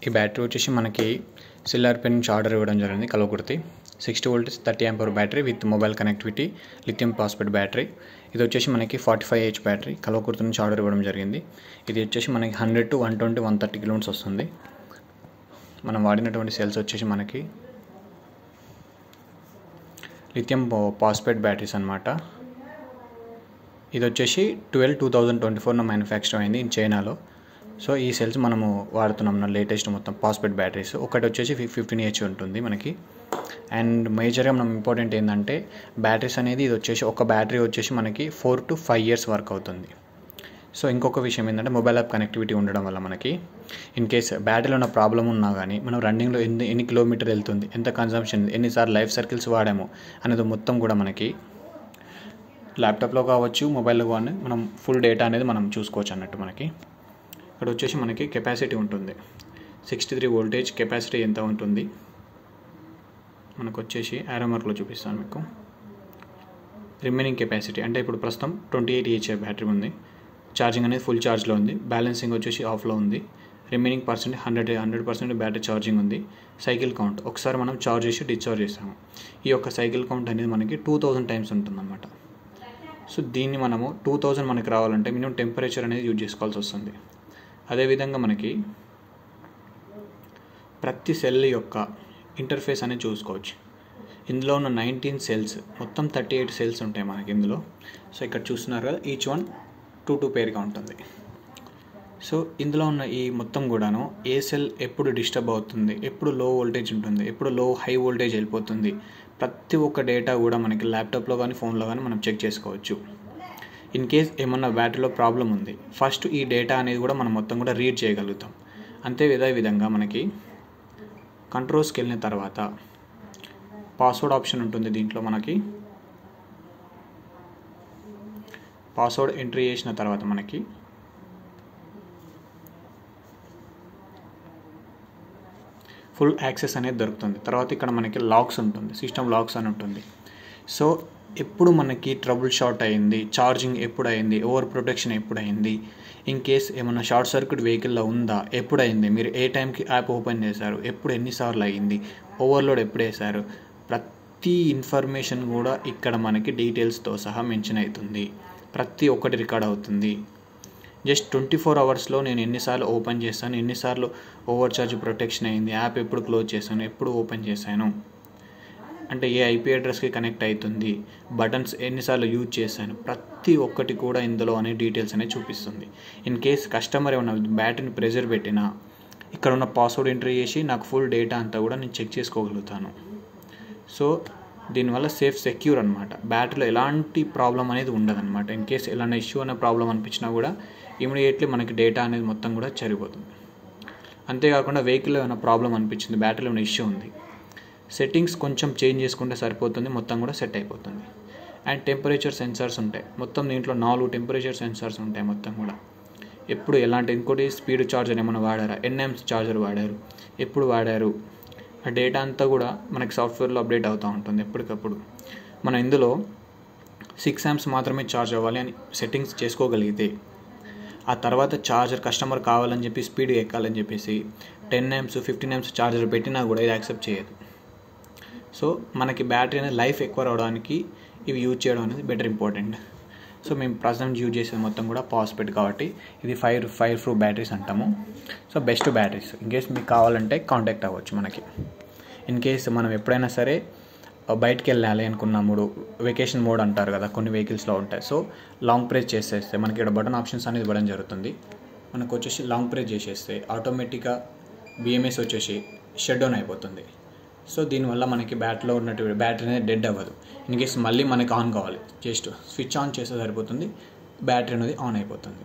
ఈ బ్యాటరీ వచ్చేసి మనకి సిల్ఆర్పి నుంచి ఆర్డర్ ఇవ్వడం జరిగింది Kalwakurthy 60 volt 30 ampere battery with mobile connectivity lithium phosphate battery. ఇది వచ్చేసి మనకి 45H బ్యాటరీ కల్వకుర్తి నుంచి ఆర్డర్ ఇవ్వడం జరిగింది. ఇది వచ్చేసి మనకి 100 to 120 130 కిలోమీటర్స్ వస్తుంది. మనం వాడినటువంటి సెల్స్ వచ్చేసి మనకి లిథియం ఫాస్ఫేట్ బ్యాటరీస్ అన్నమాట. ఇది వచ్చేసి 2024 మ్యానుఫ్యాక్చర్ అయింది ఇన్ చైనాలో. సో ఈ సెల్స్ మనము వాడుతున్నాం లేటెస్ట్ మొత్తం ఫాస్ఫేట్ బ్యాటరీస్. ఒకటి వచ్చేసి 15H ఉంటుంది మనకి. అండ్ మేజర్గా మనం ఇంపార్టెంట్ ఏంటంటే బ్యాటరీస్ అనేది ఇది వచ్చేసి ఒక బ్యాటరీ వచ్చేసి మనకి 4 to 5 years వర్క్ అవుతుంది. సో ఇంకొక విషయం ఏంటంటే మొబైల్ యాప్ కనెక్టివిటీ ఉండడం వల్ల మనకి ఇన్ కేస్ బ్యాటరీలో ఉన్న ప్రాబ్లం ఉన్నా కానీ మనం రన్నింగ్లో ఎన్ని కిలోమీటర్ వెళ్తుంది, ఎంత కన్సంప్షన్, ఎన్నిసార్లు లైఫ్ సర్కిల్స్ వాడాము అనేది మొత్తం కూడా మనకి ల్యాప్టాప్లో కావచ్చు మొబైల్లో కానీ మనం ఫుల్ డేటా అనేది మనం చూసుకోవచ్చు అన్నట్టు. మనకి ఇక్కడ వచ్చేసి మనకి కెపాసిటీ ఉంటుంది 63 వోల్టేజ్ కెపాసిటీ ఎంత ఉంటుంది మనకు వచ్చేసి ఆరో మార్క్లో చూపిస్తాను మీకు. రిమైనింగ్ కెపాసిటీ అంటే ఇప్పుడు ప్రస్తుతం 28H బ్యాటరీ ఉంది, ఛార్జింగ్ అనేది ఫుల్ ఛార్జ్లో ఉంది, బ్యాలెన్సింగ్ వచ్చేసి ఆఫ్లో ఉంది, రిమైనింగ్ 100% బ్యాటరీ ఛార్జింగ్ ఉంది. సైకిల్ కౌంట్ ఒకసారి మనం ఛార్జ్ చేసి డిశ్చార్జ్ చేస్తాము. ఈ యొక్క సైకిల్ కౌంట్ అనేది మనకి 2000 టైమ్స్ ఉంటుందన్నమాట. సో దీన్ని మనము 2000 మనకి రావాలంటే మినిమం టెంపరేచర్ అనేది యూజ్ చేసుకోవాల్సి వస్తుంది. అదేవిధంగా మనకి ప్రతి సెల్ యొక్క ఇంటర్ఫేస్ అనేది చూసుకోవచ్చు. ఇందులో ఉన్న 19 సెల్స్ మొత్తం 38 సెల్స్ ఉంటాయి మనకి ఇందులో. సో ఇక్కడ చూస్తున్నారు కదా, ఈచ్ వన్ 2 పేర్గా ఉంటుంది. సో ఇందులో ఉన్న ఈ మొత్తం కూడాను ఏ సెల్ ఎప్పుడు డిస్టర్బ్ అవుతుంది, ఎప్పుడు లో వోల్టేజ్ ఉంటుంది, ఎప్పుడు హై వోల్టేజ్ వెళ్ళిపోతుంది, ప్రతి ఒక్క డేటా కూడా మనకి ల్యాప్టాప్లో కానీ ఫోన్లో కానీ మనం చెక్ చేసుకోవచ్చు. ఇన్ కేస్ ఏమన్నా బ్యాటరీలో ప్రాబ్లం ఉంది, ఫస్ట్ ఈ డేటా అనేది కూడా మనం మొత్తం కూడా రీడ్ చేయగలుగుతాం. అదే విధంగా మనకి కంట్రోల్స్కి వెళ్ళిన తర్వాత పాస్వర్డ్ ఆప్షన్ ఉంటుంది. దీంట్లో మనకి పాస్వర్డ్ ఎంట్రీ చేసిన తర్వాత మనకి ఫుల్ యాక్సెస్ అనేది దొరుకుతుంది. తర్వాత ఇక్కడ మనకి లాక్స్ ఉంటుంది, సిస్టమ్ లాక్స్ అని ఉంటుంది. సో ఎప్పుడు మనకి ట్రబుల్ షార్ట్ అయింది, ఛార్జింగ్ ఎప్పుడు అయింది, ఓవర్ ప్రొటెక్షన్ ఎప్పుడు అయింది, ఇన్ కేస్ ఏమన్నా షార్ట్ సర్క్యూట్ వెహికల్లో ఉందా, ఎప్పుడు అయింది, మీరు ఏ టైంకి యాప్ ఓపెన్ చేశారు, ఎప్పుడు ఎన్నిసార్లు అయ్యింది, ఓవర్లోడ్ ఎప్పుడు వేశారు, ప్రతి ఇన్ఫర్మేషన్ కూడా ఇక్కడ మనకి డీటెయిల్స్తో సహా మెన్షన్ అవుతుంది. ప్రతి ఒక్కటి రికార్డ్ అవుతుంది. జస్ట్ 24 అవర్స్లో నేను ఎన్నిసార్లు ఓపెన్ చేశాను, ఎన్నిసార్లు ఓవర్ ఛార్జ్ ప్రొటెక్షన్ అయింది, యాప్ ఎప్పుడు క్లోజ్ చేశాను, ఎప్పుడు ఓపెన్ చేశాను, అంటే ఏ ఐపీ అడ్రస్కి కనెక్ట్ అవుతుంది, బటన్స్ ఎన్నిసార్లు యూజ్ చేశాను, ప్రతి ఒక్కటి కూడా ఇందులో అనే డీటెయిల్స్ అనేది చూపిస్తుంది. ఇన్ కేస్ కస్టమర్ ఏమైనా బ్యాటరీని ప్రెజర్ పెట్టినా ఇక్కడ ఉన్న పాస్వర్డ్ ఎంట్రీ చేసి నాకు ఫుల్ డేటా అంతా కూడా నేను చెక్ చేసుకోగలుగుతాను. సో దీనివల్ల సెక్యూర్ అనమాట. బ్యాటరీలో ఎలాంటి ప్రాబ్లం అనేది ఉండదన్నమాట. ఇన్ కేస్ ఎలాంటి ఇష్యూ అనే ప్రాబ్లం అనిపించినా కూడా ఇమీడియట్లీ మనకి డేటా అనేది మొత్తం కూడా సరిపోతుంది. అంతేకాకుండా వెహికల్లో ఏమైనా ప్రాబ్లం అనిపించింది, బ్యాటరీలో ఏమైనా ఇష్యూ ఉంది, సెట్టింగ్స్ కొంచెం చేంజ్ చేసుకుంటే సరిపోతుంది, మొత్తం కూడా సెట్ అయిపోతుంది. అండ్ టెంపరేచర్ సెన్సార్స్ ఉంటాయి మొత్తం దీంట్లో 4 టెంపరేచర్ సెన్సార్స్ ఉంటాయి మొత్తం కూడా. ఎప్పుడు ఎలాంటి ఇంకోటి స్పీడ్ ఛార్జర్ ఏమైనా వాడారా, NAMs ఛార్జర్ వాడారు, ఎప్పుడు వాడారు, ఆ డేటా అంతా కూడా మనకి సాఫ్ట్వేర్లో అప్డేట్ అవుతూ ఉంటుంది ఎప్పటికప్పుడు. మనం ఇందులో 6 amps మాత్రమే ఛార్జ్ అవ్వాలి అని సెట్టింగ్స్ చేసుకోగలిగితే ఆ తర్వాత ఛార్జర్ కస్టమర్ కావాలని చెప్పి స్పీడ్ ఎక్కాలని చెప్పేసి 10 amps 15 amps ఛార్జర్ పెట్టినా కూడా ఇది యాక్సెప్ట్ చేయదు. సో మనకి బ్యాటరీ అనేది లైఫ్ ఎక్కువ రావడానికి ఇవి యూజ్ చేయడం అనేది బెటర్ ఇంపార్టెంట్. సో మేము ప్రజెంట్ యూజ్ చేసేది మొత్తం కూడా ఫాస్ఫేట్ కాబట్టి ఇది ఫైర్ ప్రూఫ్ బ్యాటరీస్ అంటాము. So best batteries. In case మీకు కావాలంటే కాంటాక్ట్ అవ్వచ్చు మనకి. ఇన్ కేస్ మనం ఎప్పుడైనా సరే బయటికి వెళ్ళాలి అనుకున్నప్పుడు వెకేషన్ మోడ్ అంటారు కదా, కొన్ని వెహికల్స్లో ఉంటాయి. సో లాంగ్ ప్రెస్ చేసేస్తే మనకి ఇక్కడ బటన్ ఆప్షన్స్ అనేది ఇవ్వడం జరుగుతుంది. మనకు వచ్చేసి లాంగ్ ప్రెస్ చేసేస్తే ఆటోమేటిక్గా BMS వచ్చేసి షట్ డౌన్ అయిపోతుంది. సో దీనివల్ల మనకి బ్యాటరీలో ఉన్నటువంటి బ్యాటరీ అనేది డెడ్ అవ్వదు. ఇన్ కేస్ మళ్ళీ మనకి ఆన్ కావాలి, జస్ట్ స్విచ్ ఆన్ చేస్తే సరిపోతుంది, బ్యాటరీ అనేది ఆన్ అయిపోతుంది.